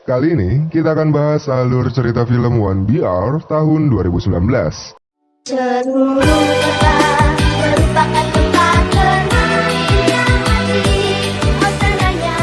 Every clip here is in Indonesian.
Kali ini kita akan bahas alur cerita film One BR tahun 2019. Seluruh kota merupakan tempat bermain yang asik, suasananya.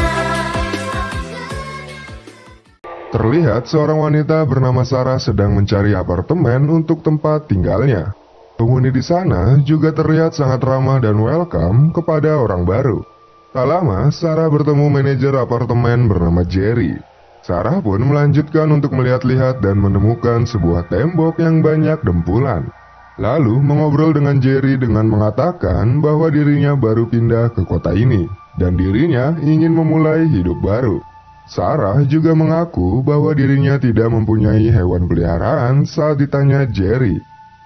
Terlihat seorang wanita bernama Sarah sedang mencari apartemen untuk tempat tinggalnya. Penghuni di sana juga terlihat sangat ramah dan welcome kepada orang baru. Tak lama, Sarah bertemu manajer apartemen bernama Jerry. Sarah pun melanjutkan untuk melihat-lihat dan menemukan sebuah tembok yang banyak dempulan. Lalu mengobrol dengan Jerry dengan mengatakan bahwa dirinya baru pindah ke kota ini dan dirinya ingin memulai hidup baru. Sarah juga mengaku bahwa dirinya tidak mempunyai hewan peliharaan saat ditanya Jerry.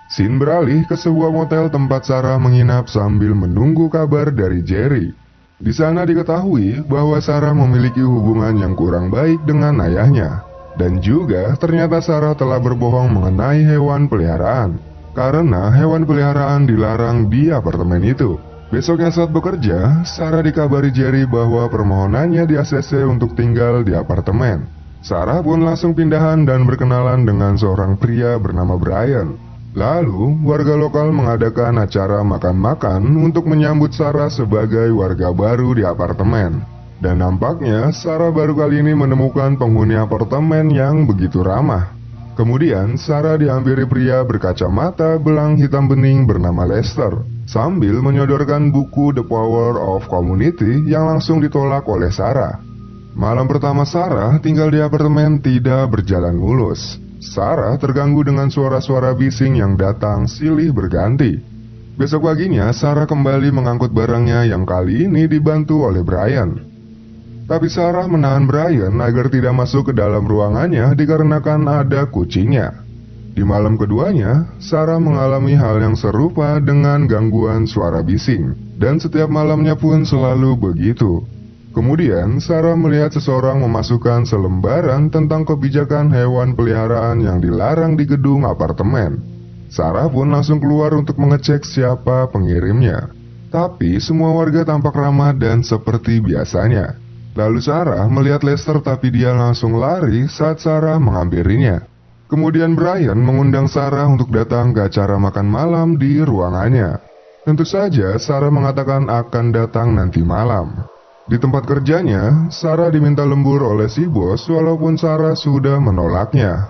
Scene beralih ke sebuah motel tempat Sarah menginap sambil menunggu kabar dari Jerry. Di sana diketahui bahwa Sarah memiliki hubungan yang kurang baik dengan ayahnya. Dan juga ternyata Sarah telah berbohong mengenai hewan peliharaan. Karena hewan peliharaan dilarang di apartemen itu. Besoknya saat bekerja, Sarah dikabari Jerry bahwa permohonannya di ACC untuk tinggal di apartemen. Sarah pun langsung pindahan dan berkenalan dengan seorang pria bernama Brian. Lalu, warga lokal mengadakan acara makan-makan untuk menyambut Sarah sebagai warga baru di apartemen. Dan nampaknya Sarah baru kali ini menemukan penghuni apartemen yang begitu ramah. Kemudian, Sarah dihampiri pria berkacamata belang hitam bening bernama Lester, sambil menyodorkan buku The Power of Community yang langsung ditolak oleh Sarah. Malam pertama Sarah tinggal di apartemen tidak berjalan mulus. Sarah terganggu dengan suara-suara bising yang datang silih berganti. Besok paginya, Sarah kembali mengangkut barangnya yang kali ini dibantu oleh Brian. Tapi Sarah menahan Brian agar tidak masuk ke dalam ruangannya dikarenakan ada kucingnya. Di malam keduanya, Sarah mengalami hal yang serupa dengan gangguan suara bising, dan setiap malamnya pun selalu begitu. Kemudian, Sarah melihat seseorang memasukkan selembaran tentang kebijakan hewan peliharaan yang dilarang di gedung apartemen. Sarah pun langsung keluar untuk mengecek siapa pengirimnya. Tapi semua warga tampak ramah dan seperti biasanya. Lalu Sarah melihat Lester tapi dia langsung lari saat Sarah menghampirinya. Kemudian Brian mengundang Sarah untuk datang ke acara makan malam di ruangannya. Tentu saja Sarah mengatakan akan datang nanti malam. Di tempat kerjanya, Sarah diminta lembur oleh si bos walaupun Sarah sudah menolaknya.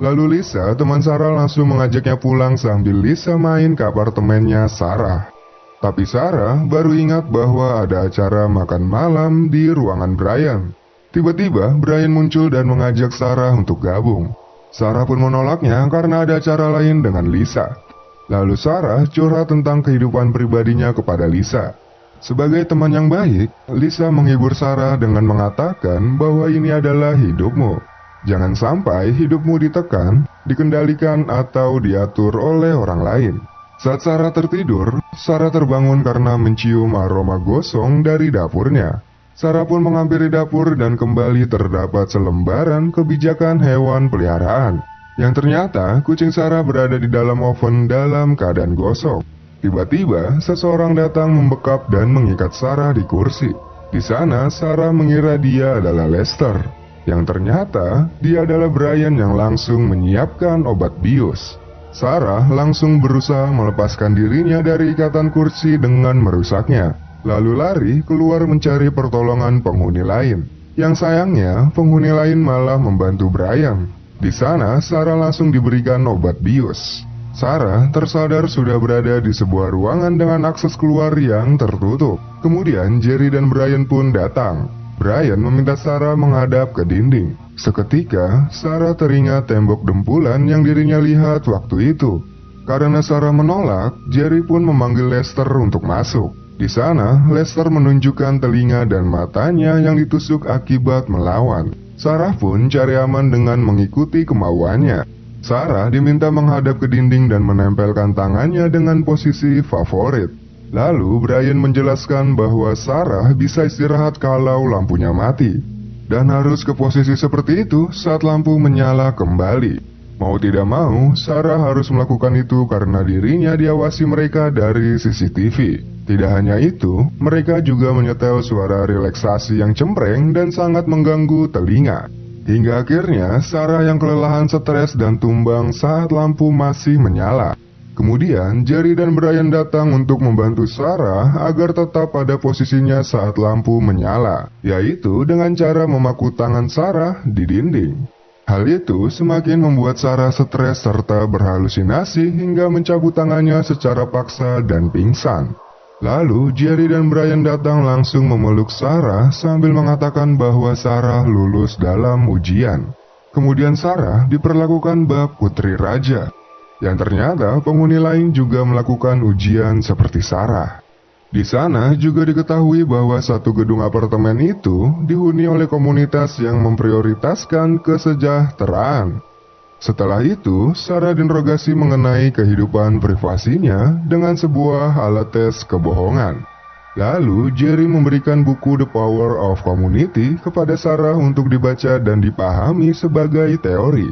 Lalu Lisa, teman Sarah langsung mengajaknya pulang sambil Lisa main ke apartemennya Sarah. Tapi Sarah baru ingat bahwa ada acara makan malam di ruangan Brian. Tiba-tiba Brian muncul dan mengajak Sarah untuk gabung. Sarah pun menolaknya karena ada acara lain dengan Lisa. Lalu Sarah curhat tentang kehidupan pribadinya kepada Lisa. Sebagai teman yang baik, Lisa menghibur Sarah dengan mengatakan bahwa ini adalah hidupmu. Jangan sampai hidupmu ditekan, dikendalikan atau diatur oleh orang lain. Saat Sarah tertidur, Sarah terbangun karena mencium aroma gosong dari dapurnya. Sarah pun menghampiri dapur dan kembali terdapat selembaran kebijakan hewan peliharaan. Yang ternyata kucing Sarah berada di dalam oven dalam keadaan gosong. Tiba-tiba, seseorang datang membekap dan mengikat Sarah di kursi. Di sana, Sarah mengira dia adalah Lester. Yang ternyata, dia adalah Brian yang langsung menyiapkan obat bius. Sarah langsung berusaha melepaskan dirinya dari ikatan kursi dengan merusaknya. Lalu lari keluar mencari pertolongan penghuni lain. Yang sayangnya, penghuni lain malah membantu Brian. Di sana, Sarah langsung diberikan obat bius. Sarah tersadar sudah berada di sebuah ruangan dengan akses keluar yang tertutup. Kemudian Jerry dan Brian pun datang. Brian meminta Sarah menghadap ke dinding. Seketika, Sarah teringat tembok dempulan yang dirinya lihat waktu itu. Karena Sarah menolak, Jerry pun memanggil Lester untuk masuk. Di sana, Lester menunjukkan telinga dan matanya yang ditusuk akibat melawan. Sarah pun cari aman dengan mengikuti kemauannya. Sarah diminta menghadap ke dinding dan menempelkan tangannya dengan posisi favorit. Lalu Brian menjelaskan bahwa Sarah bisa istirahat kalau lampunya mati. Dan harus ke posisi seperti itu saat lampu menyala kembali. Mau tidak mau, Sarah harus melakukan itu karena dirinya diawasi mereka dari CCTV. Tidak hanya itu, mereka juga menyetel suara relaksasi yang cempreng dan sangat mengganggu telinga. Hingga akhirnya Sarah yang kelelahan, stres, dan tumbang saat lampu masih menyala. Kemudian Jerry dan Brian datang untuk membantu Sarah agar tetap pada posisinya saat lampu menyala, yaitu dengan cara memaku tangan Sarah di dinding. Hal itu semakin membuat Sarah stres serta berhalusinasi hingga mencabut tangannya secara paksa dan pingsan. Lalu Jerry dan Brian datang langsung memeluk Sarah sambil mengatakan bahwa Sarah lulus dalam ujian. Kemudian Sarah diperlakukan bak putri raja, yang ternyata penghuni lain juga melakukan ujian seperti Sarah. Di sana juga diketahui bahwa satu gedung apartemen itu dihuni oleh komunitas yang memprioritaskan kesejahteraan. Setelah itu, Sarah diinterogasi mengenai kehidupan privasinya dengan sebuah alat tes kebohongan. Lalu, Jerry memberikan buku The Power of Community kepada Sarah untuk dibaca dan dipahami sebagai teori.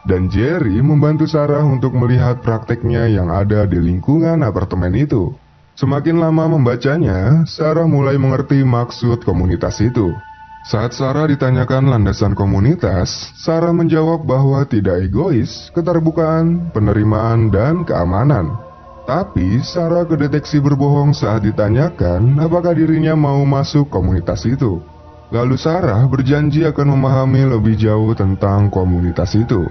Dan Jerry membantu Sarah untuk melihat prakteknya yang ada di lingkungan apartemen itu. Semakin lama membacanya, Sarah mulai mengerti maksud komunitas itu. Saat Sarah ditanyakan landasan komunitas, Sarah menjawab bahwa tidak egois, keterbukaan, penerimaan, dan keamanan. Tapi Sarah kedeteksi berbohong saat ditanyakan apakah dirinya mau masuk komunitas itu. Lalu Sarah berjanji akan memahami lebih jauh tentang komunitas itu.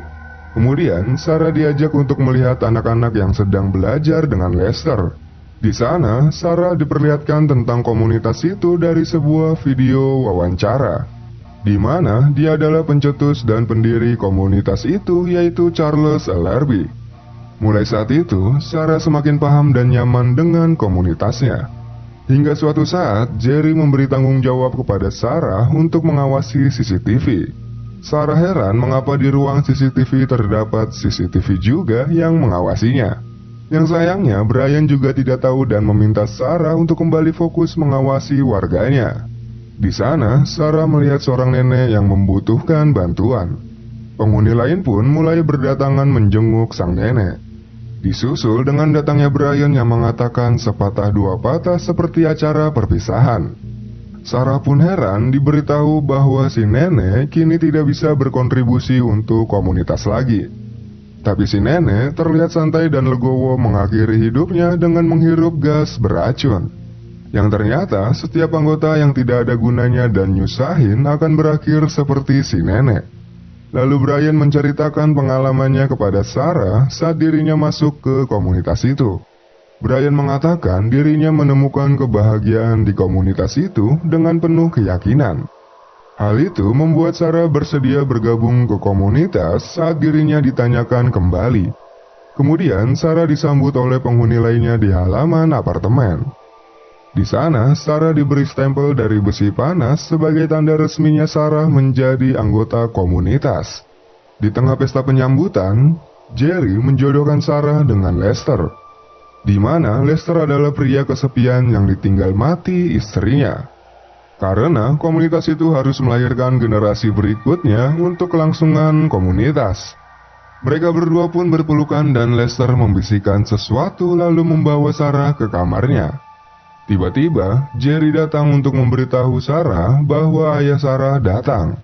Kemudian Sarah diajak untuk melihat anak-anak yang sedang belajar dengan Lester. Di sana, Sarah diperlihatkan tentang komunitas itu dari sebuah video wawancara, di mana dia adalah pencetus dan pendiri komunitas itu, yaitu Charles Ellerby. Mulai saat itu, Sarah semakin paham dan nyaman dengan komunitasnya. Hingga suatu saat, Jerry memberi tanggung jawab kepada Sarah untuk mengawasi CCTV. Sarah heran mengapa di ruang CCTV terdapat CCTV juga yang mengawasinya. Yang sayangnya, Brian juga tidak tahu dan meminta Sarah untuk kembali fokus mengawasi warganya. Di sana, Sarah melihat seorang nenek yang membutuhkan bantuan. Penghuni lain pun mulai berdatangan menjenguk sang nenek. Disusul dengan datangnya Brian yang mengatakan sepatah dua patah seperti acara perpisahan. Sarah pun heran diberitahu bahwa si nenek kini tidak bisa berkontribusi untuk komunitas lagi. Tapi si nenek terlihat santai dan legowo mengakhiri hidupnya dengan menghirup gas beracun. Yang ternyata setiap anggota yang tidak ada gunanya dan nyusahin akan berakhir seperti si nenek. Lalu Brian menceritakan pengalamannya kepada Sarah saat dirinya masuk ke komunitas itu. Brian mengatakan dirinya menemukan kebahagiaan di komunitas itu dengan penuh keyakinan. Hal itu membuat Sarah bersedia bergabung ke komunitas saat dirinya ditanyakan kembali. Kemudian Sarah disambut oleh penghuni lainnya di halaman apartemen. Di sana, Sarah diberi stempel dari besi panas sebagai tanda resminya Sarah menjadi anggota komunitas. Di tengah pesta penyambutan, Jerry menjodohkan Sarah dengan Lester, di mana Lester adalah pria kesepian yang ditinggal mati istrinya. Karena komunitas itu harus melahirkan generasi berikutnya untuk kelangsungan komunitas. Mereka berdua pun berpelukan dan Lester membisikkan sesuatu lalu membawa Sarah ke kamarnya. Tiba-tiba, Jerry datang untuk memberitahu Sarah bahwa ayah Sarah datang.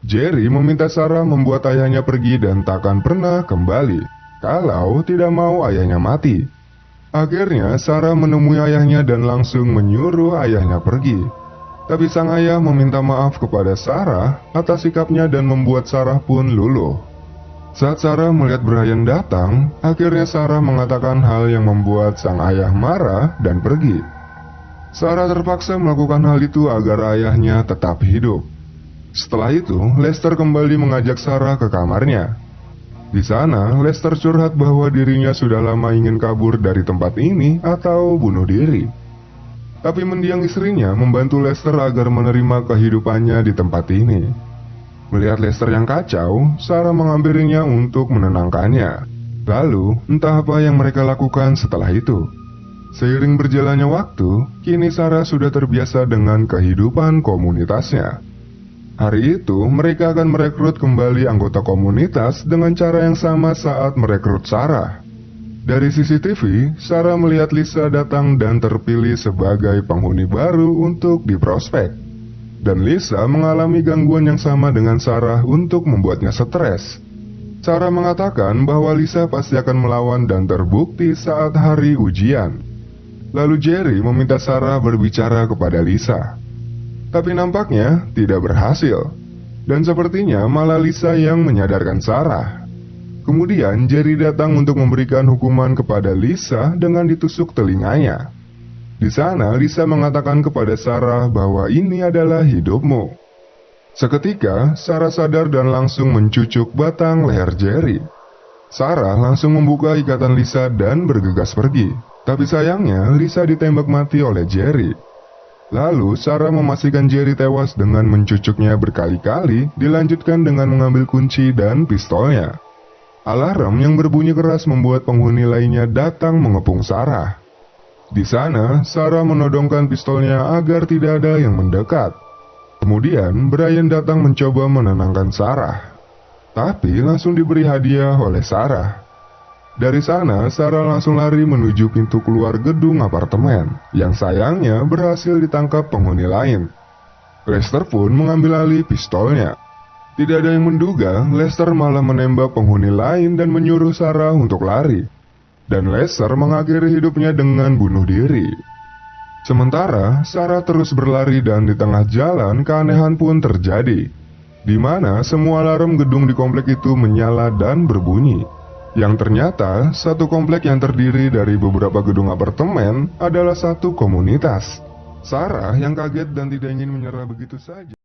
Jerry meminta Sarah membuat ayahnya pergi dan takkan pernah kembali, kalau tidak mau ayahnya mati. Akhirnya, Sarah menemui ayahnya dan langsung menyuruh ayahnya pergi. Tapi sang ayah meminta maaf kepada Sarah atas sikapnya dan membuat Sarah pun luluh. Saat Sarah melihat Brian datang, akhirnya Sarah mengatakan hal yang membuat sang ayah marah dan pergi. Sarah terpaksa melakukan hal itu agar ayahnya tetap hidup. Setelah itu, Lester kembali mengajak Sarah ke kamarnya. Di sana, Lester curhat bahwa dirinya sudah lama ingin kabur dari tempat ini atau bunuh diri. Tapi mendiang istrinya membantu Lester agar menerima kehidupannya di tempat ini. Melihat Lester yang kacau, Sarah menghampirinya untuk menenangkannya. Lalu, entah apa yang mereka lakukan setelah itu. Seiring berjalannya waktu, kini Sarah sudah terbiasa dengan kehidupan komunitasnya. Hari itu, mereka akan merekrut kembali anggota komunitas dengan cara yang sama saat merekrut Sarah. Dari CCTV, Sarah melihat Lisa datang dan terpilih sebagai penghuni baru untuk diprospek. Dan Lisa mengalami gangguan yang sama dengan Sarah untuk membuatnya stres. Sarah mengatakan bahwa Lisa pasti akan melawan dan terbukti saat hari ujian. Lalu Jerry meminta Sarah berbicara kepada Lisa. Tapi nampaknya tidak berhasil. Dan sepertinya malah Lisa yang menyadarkan Sarah. Kemudian Jerry datang untuk memberikan hukuman kepada Lisa dengan ditusuk telinganya. Di sana Lisa mengatakan kepada Sarah bahwa ini adalah hidupmu. Seketika, Sarah sadar dan langsung mencucuk batang leher Jerry. Sarah langsung membuka ikatan Lisa dan bergegas pergi. Tapi sayangnya, Lisa ditembak mati oleh Jerry. Lalu, Sarah memastikan Jerry tewas dengan mencucuknya berkali-kali, dilanjutkan dengan mengambil kunci dan pistolnya. Alarm yang berbunyi keras membuat penghuni lainnya datang mengepung Sarah. Di sana, Sarah menodongkan pistolnya agar tidak ada yang mendekat. Kemudian, Brian datang mencoba menenangkan Sarah. Tapi langsung diberi hadiah oleh Sarah. Dari sana, Sarah langsung lari menuju pintu keluar gedung apartemen, yang sayangnya berhasil ditangkap penghuni lain. Lester pun mengambil alih pistolnya. Tidak ada yang menduga, Lester malah menembak penghuni lain dan menyuruh Sarah untuk lari. Dan Lester mengakhiri hidupnya dengan bunuh diri. Sementara, Sarah terus berlari dan di tengah jalan keanehan pun terjadi, di mana semua alarm gedung di komplek itu menyala dan berbunyi. Yang ternyata, satu komplek yang terdiri dari beberapa gedung apartemen adalah satu komunitas. Sarah yang kaget dan tidak ingin menyerah begitu saja.